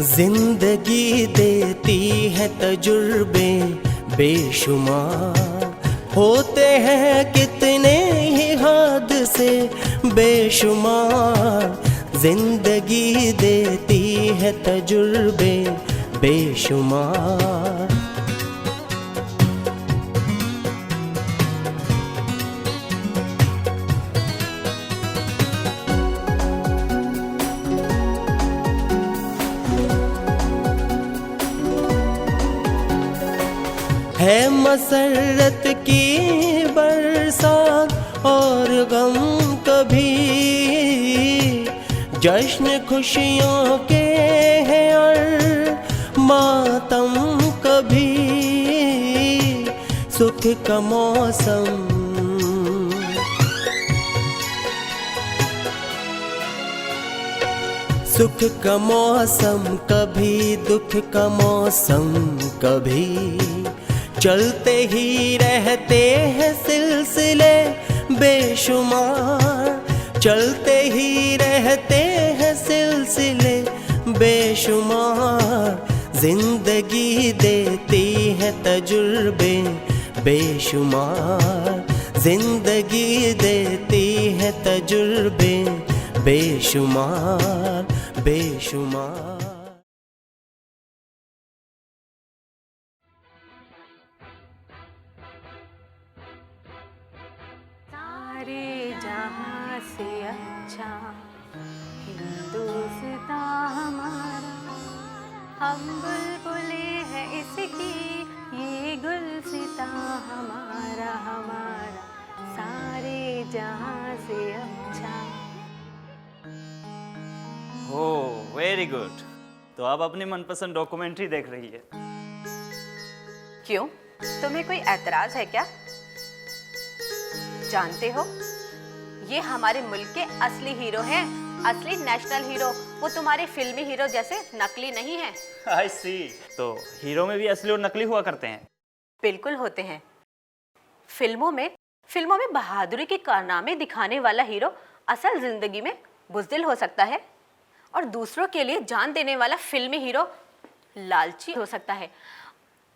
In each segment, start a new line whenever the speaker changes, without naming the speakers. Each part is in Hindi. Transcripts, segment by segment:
जिंदगी देती है तजुर्बे बेशुमार, होते हैं कितने ही हादसे बेशुमार। जिंदगी देती है तजुर्बे बेशुमार। है मसरत की बरसात और गम कभी, जश्न खुशियों के हैं और मातम कभी। सुख का मौसम सुख का मौसम कभी, दुख का मौसम कभी। चलते ही रहते हैं सिलसिले बेशुमार, चलते ही रहते हैं सिलसिले बेशुमार। जिंदगी देती है तजुर्बे बेशुमार, जिंदगी देती है तजुर्बे बेशुमार बेशुमार।
जहाँ से अच्छा हिंदुस्तां हमारा, हम बुलबुले हैं इसकी, ये गुलसितां हमारा हमारा, सारे जहाँ से अच्छा।
हो वेरी गुड। तो आप अपनी मनपसंद डॉक्यूमेंट्री देख रही है।
क्यों, तुम्हें कोई ऐतराज है क्या? जानते हो, ये हमारे मुल्क के असली हीरो हैं, असली नेशनल हीरो। वो तुम्हारे फिल्मी हीरो जैसे नकली नहीं है।
आई सी। तो हीरो में भी असली और नकली हुआ करते हैं?
बिल्कुल होते हैं। फिल्मों में बहादुरी के कारनामे दिखाने वाला हीरो असल जिंदगी में बुज़दिल हो सकता है, और दूसरों के लिए जान देने वाला फिल्मी हीरो लालची हो सकता है।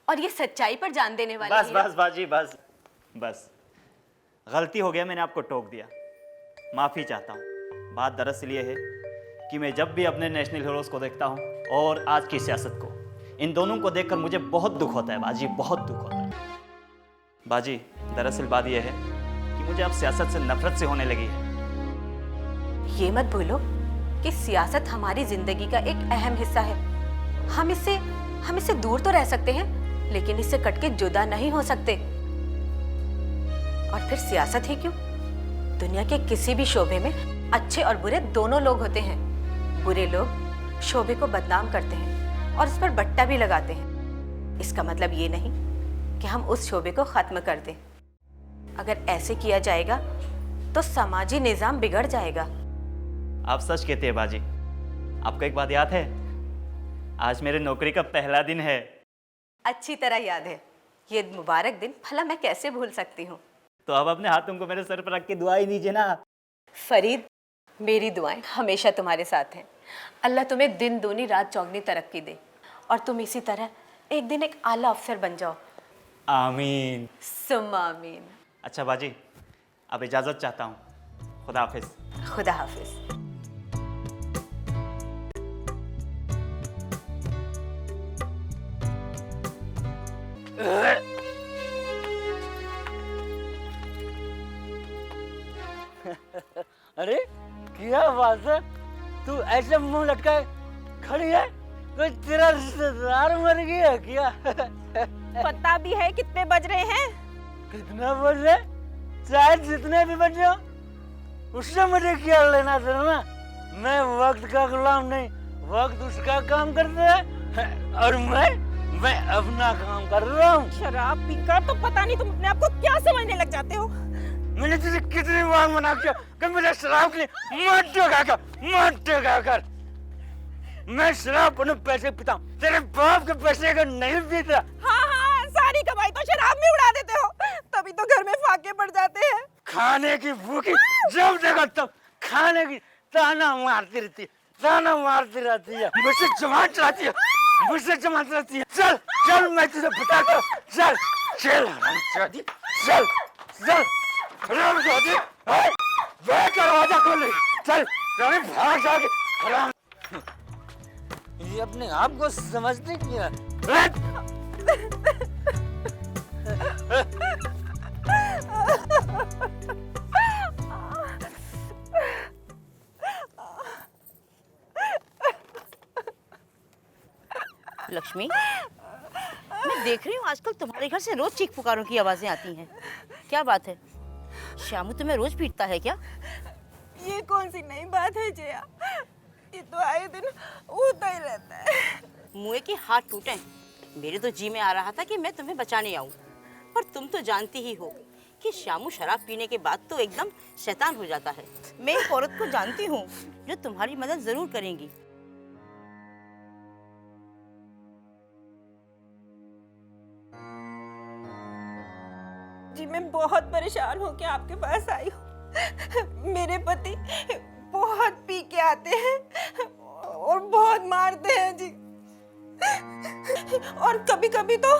और ये सच्चाई पर जान देने वाला
बस बस बाजी बस बस। गलती हो गया, मैंने आपको टोक दिया, माफ़ी चाहता हूँ। बात दरअसल ये है कि मैं जब भी अपने नेशनल हीरोज़ को देखता हूँ और आज की सियासत को, इन दोनों को देखकर मुझे बहुत दुख होता है बाजी, बहुत दुख होता है बाजी। दरअसल बात यह है कि मुझे अब सियासत से नफरत से होने लगी है।
ये मत भूलो कि सियासत हमारी जिंदगी का एक अहम हिस्सा है। हम इससे दूर तो रह सकते हैं, लेकिन इससे कटके जुदा नहीं हो सकते। और फिर सियासत ही क्यों, दुनिया के किसी भी शोबे में अच्छे और बुरे दोनों लोग होते हैं। बुरे लोग शोबे को बदनाम करते हैं और उस पर बट्टा भी लगाते हैं। इसका मतलब ये नहीं कि हम उस शोबे को खत्म कर दें। अगर ऐसे किया जाएगा तो समाजी निजाम बिगड़ जाएगा।
आप सच कहते हैं बाजी। आपको एक बात याद है, आज मेरे नौकरी का पहला दिन है।
अच्छी तरह याद है। ये मुबारक दिन भला मैं कैसे भूल सकती हूँ।
तो अब अपने हाथों को मेरे सर पर रख के दुआ ही दीजिए ना।
फरीद, मेरी दुआएं हमेशा तुम्हारे साथ हैं। अल्लाह तुम्हें दिन दूनी रात चौगनी तरक्की दे, और तुम इसी तरह एक दिन एक आला अफसर बन जाओ।
आमीन
सुम्मा आमीन।
अच्छा बाजी, अब इजाज़त चाहता हूँ। खुदा हाफिज।
खुदा हाफिज।
अरे क्या बात है, तू ऐसे मुंह लटकाए खड़ी है? कोई तेरा रिश्तेदार मर गया क्या?
पता भी है कितने बज रहे हैं?
कितना बज रहे? चाहे जितने भी बज जाओ, उससे मुझे क्या लेना देना ना। मैं वक्त का गुलाम नहीं, वक्त उसका काम करता है और मैं अपना काम कर रहा हूँ।
शराब पीकर तो पता नहीं तुम अपने आप को क्या समझने लग जाते हो।
मैंने तुझे कितनी बार मना किया कि मुझे शराब के लिए मत टोका कर। मैं शराब अपने पैसे पीता हूँ, तेरे बाप के पैसे का नहीं पीता।
हाँ, सारी कमाई तो शराब में उड़ा देते हो, तभी तो घर में फाके पड़ जाते हैं।
खाने की भूखी जब देखो तब खाने की ताना मारती रहती। ताना मारती रहती है, मुझसे जवान चलाती है, मुझसे जवान चलाती है। चल चल, मैं तुझे बताता हूँ। चल चल हरामजादी, चल चल हरामजादी, वे दरवाजा खोल ले। चल रानी, भाग जाके हराम। ये अपने आप को समझती क्या?
लक्ष्मी, मैं देख रही हूँ आजकल तुम्हारे घर से रोज चीख पुकारों की आवाजें आती हैं। क्या बात है? श्यामू तुम्हें रोज पीटता है क्या?
ये कौन सी नई बात है जया? ये तो आए दिन होता ही रहता है।
मुँह के हाथ टूटे। मेरे तो जी में आ रहा था कि मैं तुम्हें बचाने आऊं, पर तुम तो जानती ही हो कि श्यामू शराब पीने के बाद तो एकदम शैतान हो जाता है। मैं एक औरत को जानती हूँ जो तुम्हारी मदद जरूर करेंगी।
जी मैं बहुत परेशान होकर आपके पास आई हूँ। मेरे पति बहुत पी के आते हैं और बहुत मारते हैं जी। और कभी कभी तो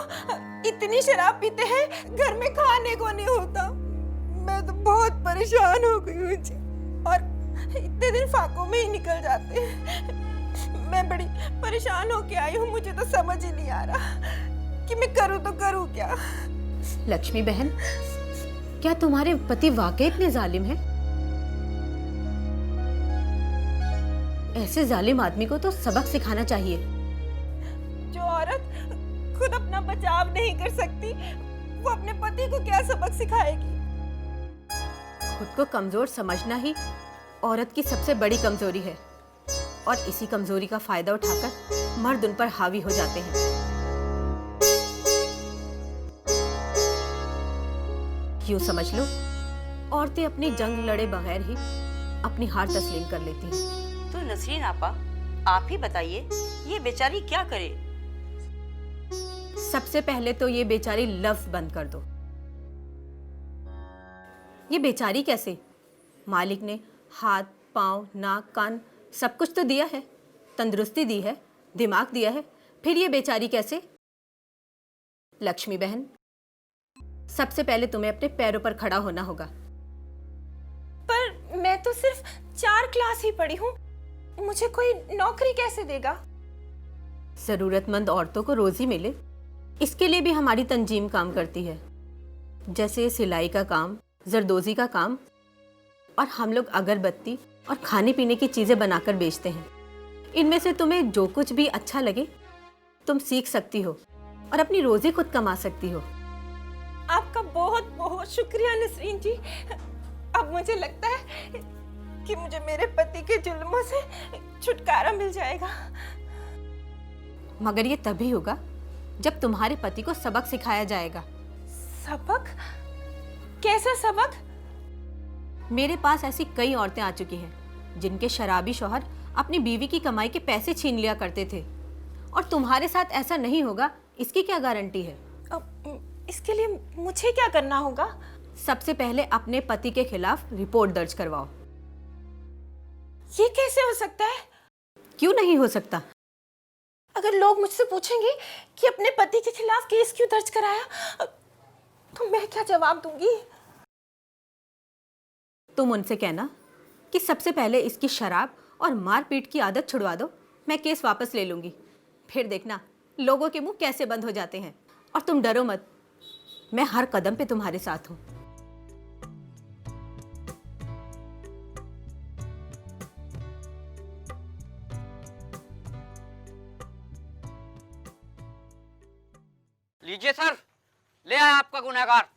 इतनी शराब पीते हैं घर में खाने को नहीं होता। मैं तो बहुत परेशान हो गई हूँ जी, और इतने दिन फाकों में ही निकल जाते हैं। मैं बड़ी परेशान होके आई हूँ, मुझे तो समझ ही नहीं आ रहा कि मैं करूँ तो करूँ क्या।
लक्ष्मी बहन, क्या तुम्हारे पति वाकई इतने जालिम हैं? ऐसे जालिम आदमी को तो सबक सिखाना चाहिए।
जो औरत खुद अपना बचाव नहीं कर सकती, वो अपने पति को क्या सबक सिखाएगी?
खुद को कमजोर समझना ही औरत की सबसे बड़ी कमजोरी है, और इसी कमजोरी का फायदा उठाकर मर्द उन पर हावी हो जाते हैं। यूं समझ लो, औरतें अपनी जंग लड़े बगैर ही अपनी हार तस्लीम कर लेती हैं।
तो नसरीन आपा, आप ही बताइए, ये बेचारी क्या करे?
सबसे पहले तो ये बेचारी लफ्ज बंद कर दो। ये बेचारी कैसे? मालिक ने हाथ, पांव, नाक, कान सब कुछ तो दिया है, तंदुरुस्ती दी है, दिमाग दिया है, फिर ये बेचारी कैसे? लक्ष्मी बहन, सबसे पहले तुम्हें अपने पैरों पर खड़ा होना होगा।
पर मैं तो सिर्फ 4 क्लास ही पढ़ी हूँ, मुझे कोई नौकरी कैसे देगा?
जरूरतमंद औरतों को रोजी मिले, इसके लिए भी हमारी तंजीम काम करती है। जैसे सिलाई का काम, जरदोजी का काम, और हम लोग अगरबत्ती और खाने पीने की चीजें बनाकर बेचते हैं। इनमें से तुम्हें जो कुछ भी अच्छा लगे तुम सीख सकती हो और अपनी रोजी खुद कमा सकती हो।
आपका बहुत बहुत शुक्रिया नसरीन जी। अब मुझे लगता है कि मुझे मेरे पति के जुल्मों से छुटकारा मिल जाएगा।
मगर ये तभी होगा जब तुम्हारे पति को सबक सिखाया जाएगा।
सबक? कैसा सबक?
मेरे पास ऐसी कई औरतें आ चुकी हैं जिनके शराबी शौहर अपनी बीवी की कमाई के पैसे छीन लिया करते थे, और तुम्हारे साथ ऐसा नहीं होगा इसकी क्या गारंटी है?
अब इसके लिए मुझे क्या करना होगा?
सबसे पहले अपने पति के खिलाफ रिपोर्ट दर्ज करवाओ।
ये कैसे हो सकता है?
क्यों नहीं हो सकता?
अगर लोग मुझसे पूछेंगे कि अपने पति के खिलाफ केस क्यों दर्ज कराया, तो मैं क्या जवाब दूंगी?
तुम उनसे कहना कि सबसे पहले इसकी शराब और मारपीट की आदत छुड़वा दो, मैं केस वापस ले लूंगी। फिर देखना लोगों के मुंह कैसे बंद हो जाते हैं। और तुम डरो मत, मैं हर कदम पे तुम्हारे साथ हूं।
लीजिए सर, ले आया आपका गुनहगार।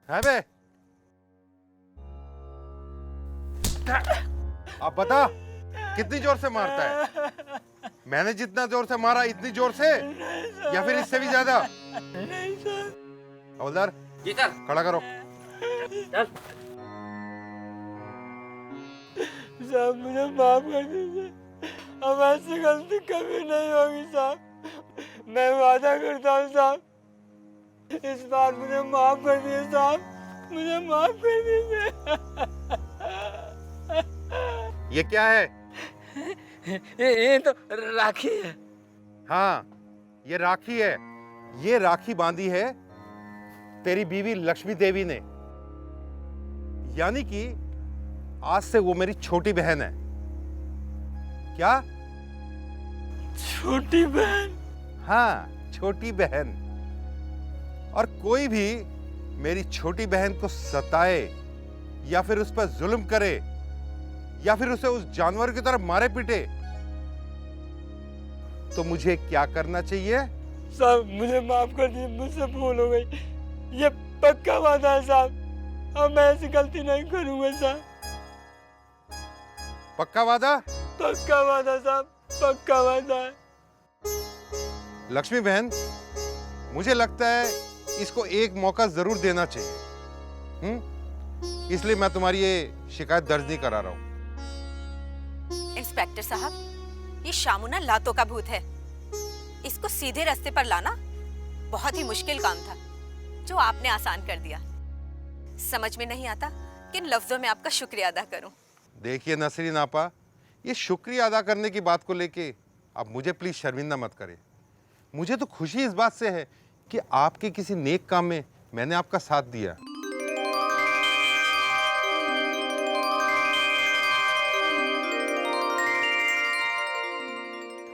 है बे? अब बता, कितनी जोर से मारता है? मैंने जितना जोर से मारा इतनी जोर से, या फिर इससे भी ज्यादा? हवलदार
जी सर।
खड़ा करो।
चल।
साहब मुझे माफ कर दीजिए, अब ऐसी गलती कभी नहीं होगी साहब। मैं वादा करता हूँ साहब, इस बार मुझे माफ कर दिए साहब। मुझे माफ कर दीजिए।
ये क्या है?
ये तो राखी है।
हाँ, ये राखी है। ये राखी बांधी है तेरी बीवी लक्ष्मी देवी ने, यानी कि आज से वो मेरी छोटी बहन है। क्या?
छोटी बहन?
हाँ, छोटी बहन। और कोई भी मेरी छोटी बहन को सताए या फिर उस पर जुल्म करे या फिर उसे उस जानवर की तरह मारे पीटे तो मुझे क्या करना चाहिए?
साहब मुझे माफ कर दीजिए, मुझसे भूल हो गई। ये पक्का वादा है साहब, अब मैं ऐसी गलती नहीं करूंगा साहब।
पक्का वादा?
पक्का वादा साहब, पक्का वादा है।
लक्ष्मी बहन, मुझे लगता है इसको एक मौका जरूर देना चाहिए। इसलिए मैं तुम्हारी ये शिकायत दर्ज नहीं करा रहा हूं।
इंस्पेक्टर साहब, ये शामू ना लातों का भूत है। इसको सीधे रास्ते पर लाना बहुत ही मुश्किल काम था, जो आपने आसान कर दिया। समझ में नहीं आता किन लफ्जों में आपका शुक्रिया अदा करूं।
देखिए नसरीन आपा, ये शुक्रिया अदा करने की बात को लेके आप मुझे प्लीज शर्मिंदा मत करें। मुझे तो खुशी इस बात से है कि आपके किसी नेक काम में मैंने आपका साथ दिया।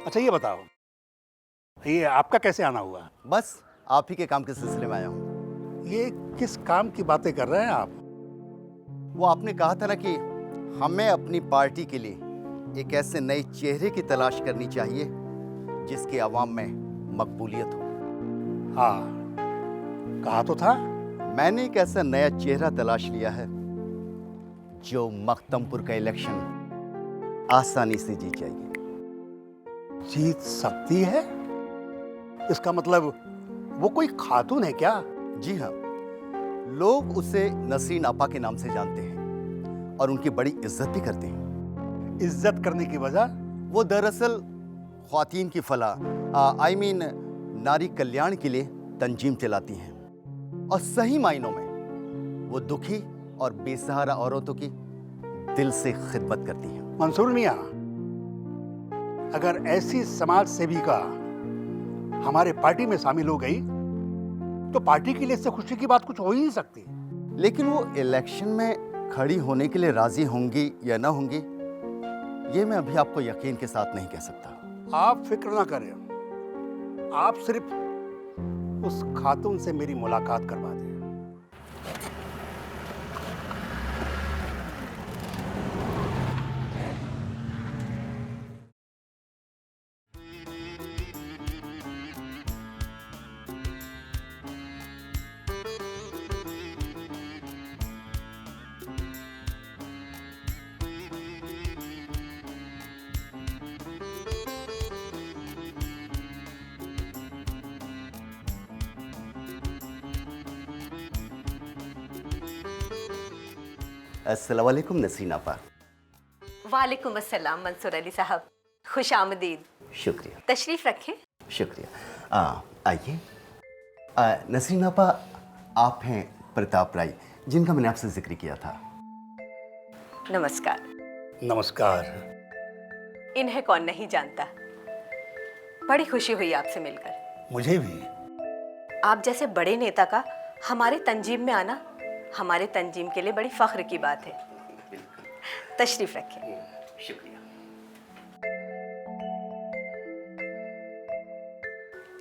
अच्छा ये बताओ, ये आपका कैसे आना हुआ?
बस आप ही के काम के सिलसिले में आया हूँ।
ये किस काम की बातें कर रहे हैं आप?
वो आपने कहा था ना कि हमें अपनी पार्टी के लिए एक ऐसे नए चेहरे की तलाश करनी चाहिए जिसकी आवाम में मकबूलियत हो।
हाँ, कहा तो था।
मैंने एक ऐसा नया चेहरा तलाश लिया है जो मख्तमपुर का इलेक्शन आसानी से जीत जाएगी।
जीत सकती है? इसका मतलब वो कोई खातून है क्या?
जी हाँ, लोग उसे नसरीन आपा के नाम से जानते हैं और उनकी बड़ी इज्जत भी करते हैं।
इज्जत करने की वजह?
वो दरअसल ख्वातीन की फलाह नारी कल्याण के लिए तंजीम चलाती हैं और सही मायनों में वो दुखी और बेसहारा औरतों की दिल से खिदमत करती हैं।
मंसूर मियां, अगर ऐसी समाज सेविका हमारे पार्टी में शामिल हो गई तो पार्टी के लिए इससे खुशी की बात कुछ हो ही नहीं सकती।
लेकिन वो इलेक्शन में खड़ी होने के लिए राजी होंगी या ना होंगी, ये मैं अभी आपको यकीन के साथ नहीं कह सकता।
आप फिक्र ना करें, आप सिर्फ उस खातून से मेरी मुलाकात करवा दें।
अस्सलाम वालेकुम नसरीन आपा।
वालेकुम अस्सलाम मंसूर अली साहब, खुश आमदीद।
शुक्रिया।
तशरीफ रखें।
शुक्रिया। आइए। नसरीन आपा, आप हैं प्रताप राय, जिनका मैंने आपसे जिक्र किया था।
नमस्कार।
नमस्कार।
इन्हें कौन नहीं जानता। बड़ी खुशी हुई आपसे मिलकर।
मुझे भी।
आप जैसे बड़े नेता का हमारे तंजीम में आना हमारे तंजीम के लिए बड़ी फख्र की बात है। तशरीफ रखें।
शुक्रिया।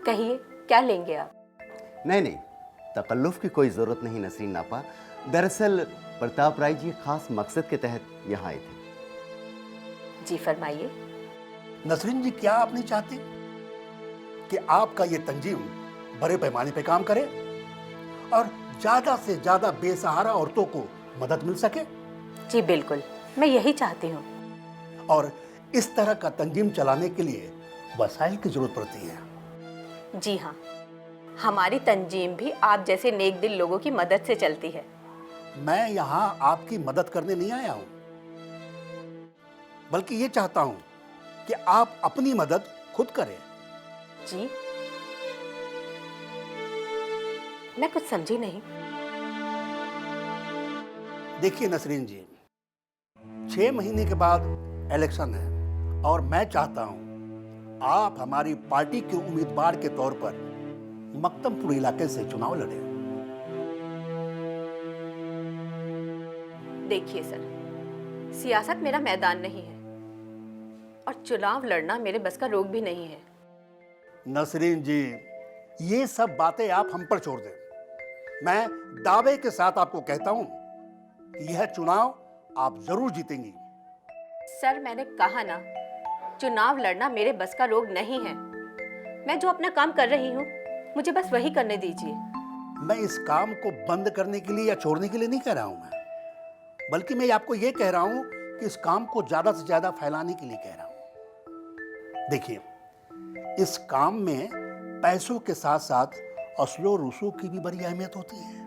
कहिए, क्या लेंगे आप?
नहीं, तकल्लुफ की कोई ज़रूरत नहीं नसरीन आपा। दरअसल प्रताप राय जी खास मकसद के तहत यहाँ आए थे।
जी फरमाइए।
नसरीन जी, क्या आप नहीं चाहते कि आपका ये तंजीम बड़े पैमाने पे काम करे और ज्यादा से ज्यादा बेसहारा औरतों को मदद मिल सके?
जी बिल्कुल, मैं यही चाहती हूँ।
और इस तरह का तंजीम चलाने के लिए वसाइल की जरूरत पड़ती है।
जी हाँ, हमारी तंजीम भी आप जैसे नेक दिल लोगों की मदद से चलती है।
मैं यहाँ आपकी मदद करने नहीं आया हूँ, बल्कि ये चाहता हूँ कि आप अपनी मदद खुद करें।
जी, मैं कुछ समझी नहीं।
देखिए नसरीन जी, 6 महीने के बाद इलेक्शन है और मैं चाहता हूं आप हमारी पार्टी के उम्मीदवार के तौर पर मक्तमपुर इलाके से चुनाव लड़ें।
देखिए सर, सियासत मेरा मैदान नहीं है और चुनाव लड़ना मेरे बस का रोग भी नहीं है।
नसरीन जी, ये सब बातें आप हम पर छोड़ दें। मैं दावे के साथ आपको कहता हूं कि यह चुनाव आप जरूर जीतेंगी।
सर मैंने कहा ना, चुनाव लड़ना मेरे बस का रोग नहीं है। मैं जो अपना काम कर रही हूँ मुझे बस वही करने दीजिए।
मैं इस काम को बंद करने के लिए या छोड़ने के लिए नहीं कह रहा हूं मैं, बल्कि मैं आपको ये कह रहा हूं कि इस काम को ज्यादा से ज्यादा फैलाने के लिए कह रहा हूं। देखिए, इस काम में पैसों के साथ साथ असलो रसूख की भी बड़ी अहमियत होती है।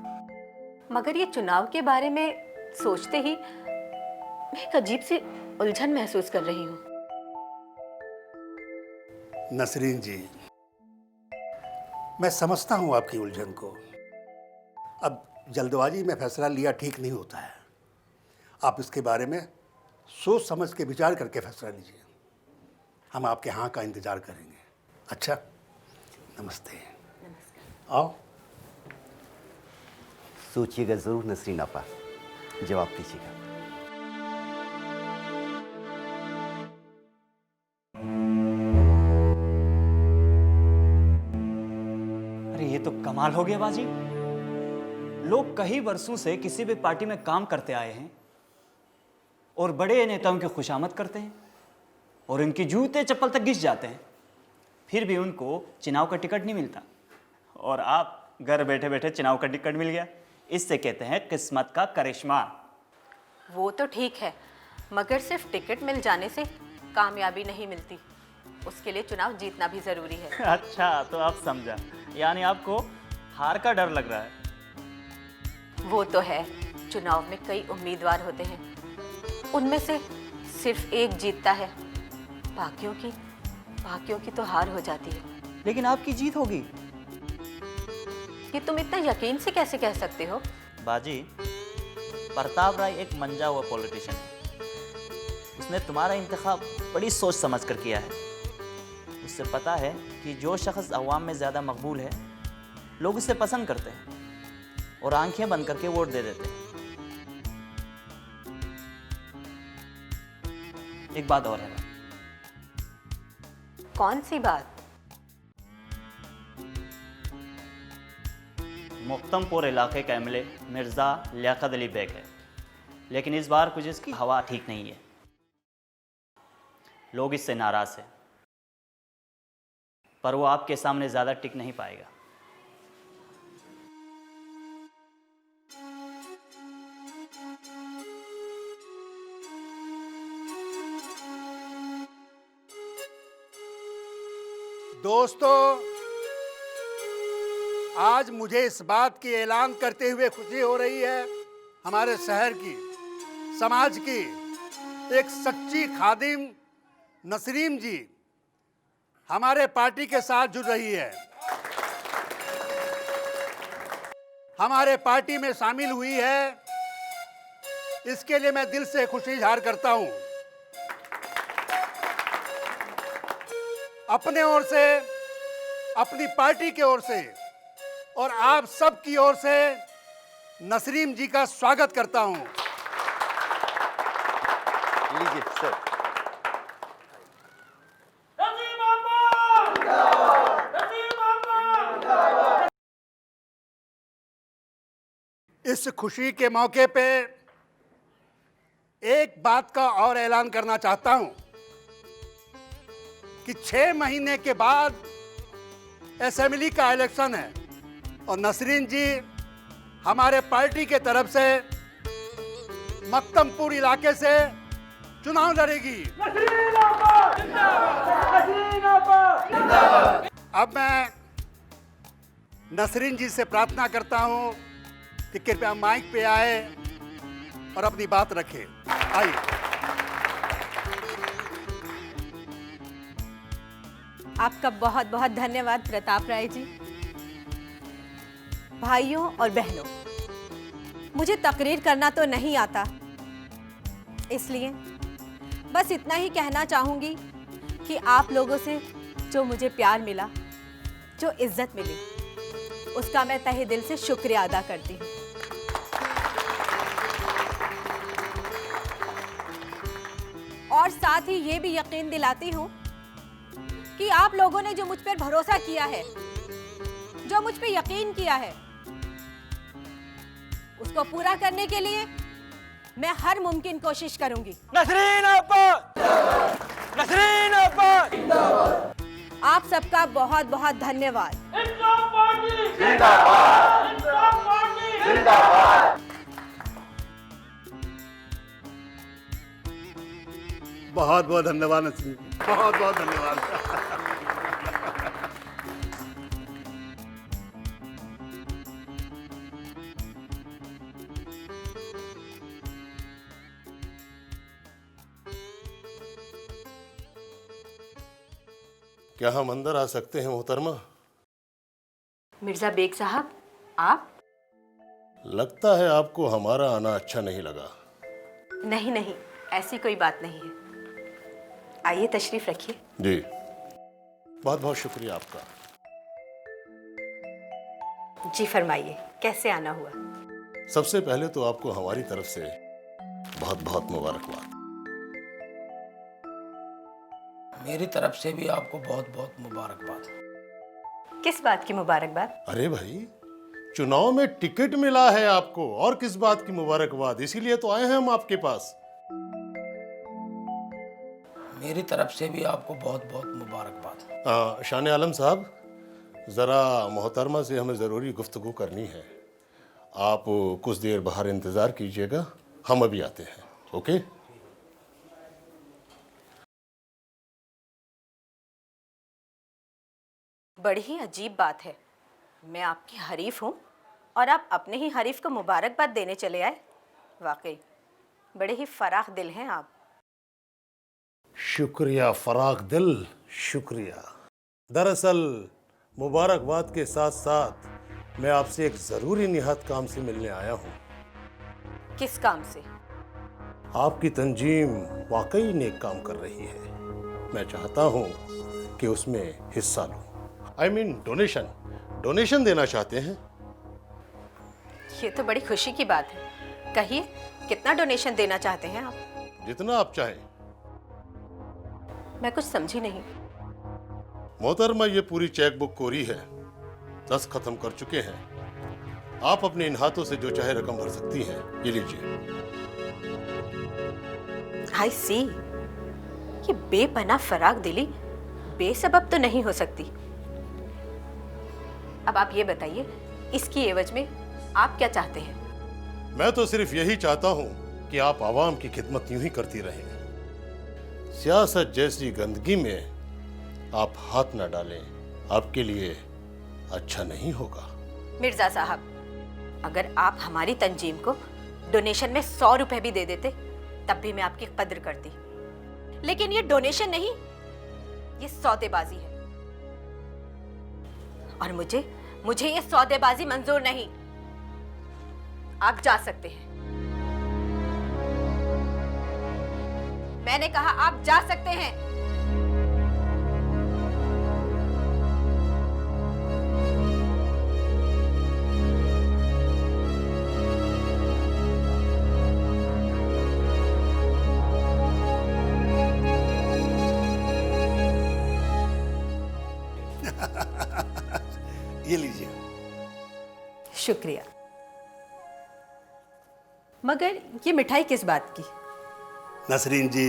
मगर ये चुनाव के बारे में सोचते ही मैं एक अजीब सी उलझन महसूस कर रही हूँ।
नसरीन जी, मैं समझता हूं आपकी उलझन को। अब जल्दबाजी में फैसला लिया ठीक नहीं होता है। आप इसके बारे में सोच समझ के विचार करके फैसला लीजिए। हम आपके हाँ का इंतजार करेंगे। अच्छा, नमस्ते। आओ।
सोचिएगा ज़रूर नसरीन आपा, जवाब दीजिएगा।
अरे ये तो कमाल हो गया बाजी। लोग कई वर्षों से किसी भी पार्टी में काम करते आए हैं और बड़े नेताओं की खुशामद करते हैं और इनकी जूते चप्पल तक घिस जाते हैं, फिर भी उनको चुनाव का टिकट नहीं मिलता। और आप घर बैठे बैठे चुनाव का टिकट मिल गया, इससे कहते हैं किस्मत का करिश्मा।
वो तो ठीक है, मगर सिर्फ टिकट मिल जाने से कामयाबी नहीं मिलती, उसके लिए चुनाव जीतना भी जरूरी है।
अच्छा, तो आप समझा, यानी आपको हार का डर लग रहा है।
वो तो है, चुनाव में कई उम्मीदवार होते हैं, उनमें से सिर्फ एक जीतता है, बाकियों की तो हार हो जाती है।
लेकिन आपकी जीत होगी।
कि तुम इतना यकीन से कैसे कह सकते हो?
बाजी, प्रताप राय एक मंजा हुआ पॉलिटिशियन है। उसने तुम्हारा इंतखाब बड़ी सोच समझ कर किया है। उससे पता है कि जो शख्स अवाम में ज़्यादा मकबूल है, लोग उसे पसंद करते हैं और आंखें बंद करके वोट दे देते हैं। एक बात और है।
कौन सी बात?
मुक्तमपुर इलाके का एमएलए मिर्ज़ा लियाकत अली बेग है, लेकिन इस बार कुछ इसकी हवा ठीक नहीं है। लोग इससे नाराज़ हैं, पर वो आपके सामने ज़्यादा टिक नहीं पाएगा।
दोस्तों, आज मुझे इस बात की ऐलान करते हुए खुशी हो रही है, हमारे शहर की, समाज की एक सच्ची खादिम नसरीन जी हमारे पार्टी के साथ जुड़ रही है, हमारे पार्टी में शामिल हुई है। इसके लिए मैं दिल से खुशी इजहार करता हूं। अपने ओर से, अपनी पार्टी की ओर से और आप सब की ओर से नसरीन जी का स्वागत करता हूं।
लीजिए सर।
इस खुशी के मौके पे एक बात का और ऐलान करना चाहता हूं कि 6 महीने के बाद असेंबली का इलेक्शन है और नसरीन जी हमारे पार्टी के तरफ से मक्तमपुर इलाके से चुनाव लड़ेगी। अब मैं नसरीन जी से प्रार्थना करता हूं कि कृपया माइक पे आए और अपनी बात रखें। आइए।
आपका बहुत बहुत धन्यवाद प्रताप राय जी। भाइयों और बहनों, मुझे तकरीर करना तो नहीं आता, इसलिए बस इतना ही कहना चाहूँगी कि आप लोगों से जो मुझे प्यार मिला, जो इज्जत मिली, उसका मैं तहे दिल से शुक्रिया अदा करती हूँ। और साथ ही ये भी यकीन दिलाती हूँ कि आप लोगों ने जो मुझ पर भरोसा किया है, जो मुझ पे यकीन किया है, उसको पूरा करने के लिए मैं हर मुमकिन कोशिश करूंगी।
नसरीन आपा! नसरीन आपा!
आप सबका बहुत बहुत धन्यवाद।
बहुत बहुत धन्यवाद नसरीन, बहुत बहुत धन्यवाद।
क्या हम अंदर आ सकते हैं मोहतरमा?
मिर्जा बेग साहब, आप?
लगता है आपको हमारा आना अच्छा नहीं लगा।
नहीं नहीं, ऐसी कोई बात नहीं है। आइए तशरीफ रखिए।
जी, बहुत बहुत शुक्रिया आपका।
जी फरमाइए, कैसे आना हुआ?
सबसे पहले तो आपको हमारी तरफ से बहुत बहुत मुबारकबाद।
मेरी तरफ से भी आपको बहुत बहुत मुबारकबाद।
किस बात की मुबारकबाद?
अरे भाई, चुनाव में टिकट मिला है आपको, और किस बात की मुबारकबाद? इसीलिए तो आए हैं हम आपके पास।
मेरी तरफ से भी आपको बहुत बहुत मुबारकबाद।
शान आलम साहब, ज़रा मोहतरमा से हमें ज़रूरी गुफ्तगू करनी है। आप कुछ देर बाहर इंतज़ार कीजिएगा, हम अभी आते हैं। ओके?
बड़ी ही अजीब बात है, मैं आपकी हरीफ हूँ और आप अपने ही हरीफ को मुबारकबाद देने चले आए। वाकई बड़े ही फराख दिल हैं आप।
शुक्रिया फराख दिल, शुक्रिया। दरअसल मुबारकबाद के साथ साथ मैं आपसे एक ज़रूरी निहात काम से मिलने आया हूँ।
किस काम से?
आपकी तंजीम वाकई नेक काम कर रही है। मैं चाहता हूँ कि उसमें हिस्सा लूँ। I mean डोनेशन देना चाहते हैं।
ये तो बड़ी खुशी की बात है। कहिए, कितना डोनेशन देना चाहते हैं आप?
जितना आप चाहें।
मैं कुछ समझी नहीं।
मोहतरमा, ये पूरी चेक बुक कोरी है, 10 खत्म कर चुके हैं। आप अपने इन हाथों से जो चाहे रकम भर सकती हैं। ये लीजिए।
I see, ये बेपनाह फराग दिली बेसबब तो नहीं हो सकती। अब आप ये बताइए, इसकी एवज में आप क्या चाहते हैं?
मैं तो सिर्फ यही चाहता हूं कि आप आवाम की खिदमत यूं ही करती रहें। सियासत जैसी गंदगी में आप हाथ न डालें, आपके लिए अच्छा नहीं होगा।
मिर्जा साहब, अगर आप हमारी तंजीम को डोनेशन में 100 रुपए भी दे देते, तब भी मैं आपकी कद्र करती। लेकिन ये डोनेशन नहीं, ये सौदेबाजी है, और मुझे ये सौदेबाजी मंजूर नहीं। आप जा सकते हैं। मैंने कहा आप जा सकते हैं।
ये लीजिए।
शुक्रिया। मगर ये मिठाई किस बात की?
नसरीन जी,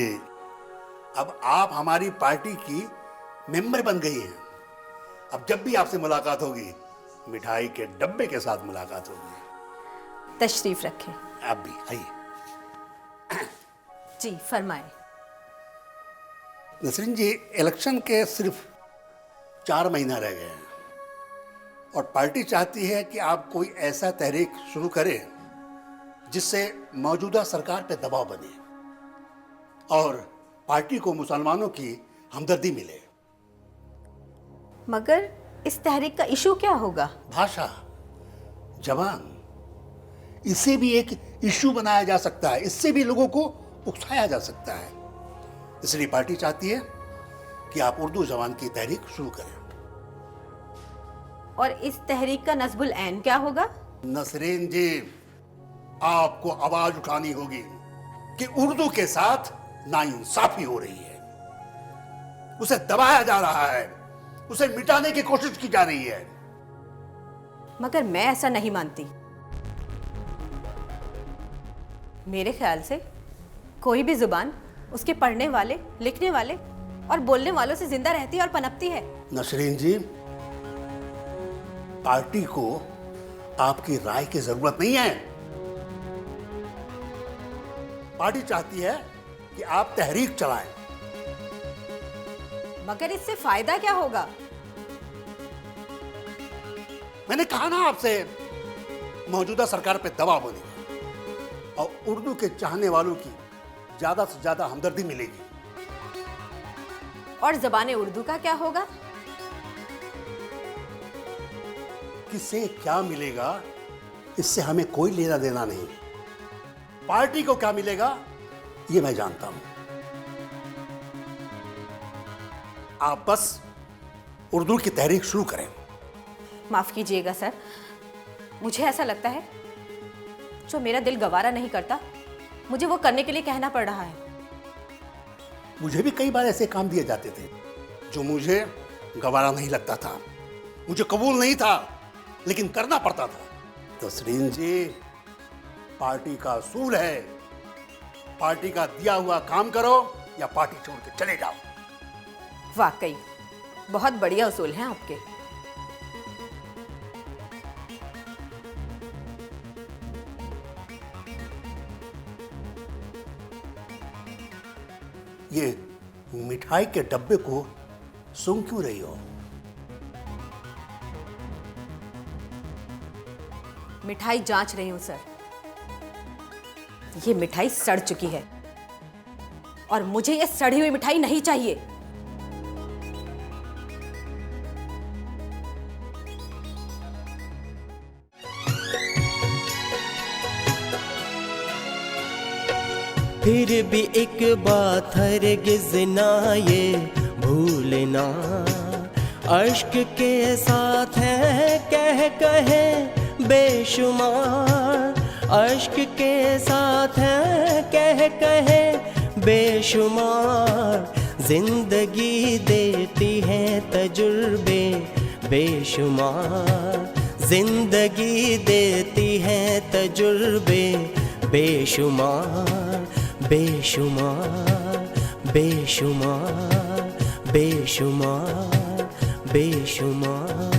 अब आप हमारी पार्टी की मेंबर बन गई हैं। अब जब भी आपसे मुलाकात होगी, मिठाई के डब्बे के साथ मुलाकात होगी।
तशरीफ रखें।
आप भी आइए।
जी फरमाएं।
नसरीन जी, इलेक्शन के सिर्फ 4 महीना रह गए हैं, और पार्टी चाहती है कि आप कोई ऐसा तहरीक शुरू करें जिससे मौजूदा सरकार पे दबाव बने और पार्टी को मुसलमानों की हमदर्दी मिले।
मगर इस तहरीक का इशू क्या होगा?
भाषा, जबान, इसे भी एक इश्यू बनाया जा सकता है, इससे भी लोगों को उकसाया जा सकता है। इसलिए पार्टी चाहती है कि आप उर्दू जबान की तहरीक शुरू करें।
और इस तहरीक का नस्बुल ऐन क्या होगा?
नसरीन जी, आपको आवाज उठानी होगी कि उर्दू के साथ नाइंसाफी हो रही है, उसे दबाया जा रहा है, उसे मिटाने की कोशिश की जा रही है।
मगर मैं ऐसा नहीं मानती। मेरे ख्याल से कोई भी जुबान उसके पढ़ने वाले, लिखने वाले और बोलने वालों से जिंदा रहती है और पनपती है।
नसरीन जी, पार्टी को आपकी राय की जरूरत नहीं है। पार्टी चाहती है कि आप तहरीक चलाएं।
मगर इससे फायदा क्या होगा?
मैंने कहा ना आपसे, मौजूदा सरकार पे दबाव बनेगा और उर्दू के चाहने वालों की ज्यादा से ज्यादा हमदर्दी मिलेगी।
और ज़बान उर्दू का क्या होगा?
किसे क्या मिलेगा इससे हमें कोई लेना देना नहीं। पार्टी को क्या मिलेगा ये मैं जानता हूं। आप बस उर्दू की तहरीक शुरू करें।
माफ़ कीजिएगा सर, मुझे ऐसा लगता है जो मेरा दिल गवारा नहीं करता, मुझे वो करने के लिए कहना पड़ रहा है।
मुझे भी कई बार ऐसे काम दिए जाते थे जो मुझे गवारा नहीं लगता था, मुझे कबूल नहीं था, लेकिन करना पड़ता था। तस्रीन जी, पार्टी का असूल है, पार्टी का दिया हुआ काम करो या पार्टी छोड़ के चले जाओ।
वाकई बहुत बढ़िया उसूल हैं आपके।
ये मिठाई के डब्बे को सूंघ क्यों रही हो?
मिठाई जांच रही हूं सर। ये मिठाई सड़ चुकी है और मुझे ये सड़ी हुई मिठाई नहीं चाहिए।
फिर भी एक बात हरगिज़ ना ये भूलना, अश्क के साथ है कहे बेशुमार, अश्क के साथ है कहे बेशुमार, जिंदगी देती है तजुर्बे बेशुमार, जिंदगी देती है तजुर्बे बेशुमार, बेशुमार, बेशुमार, बेशुमार, बेशुमार।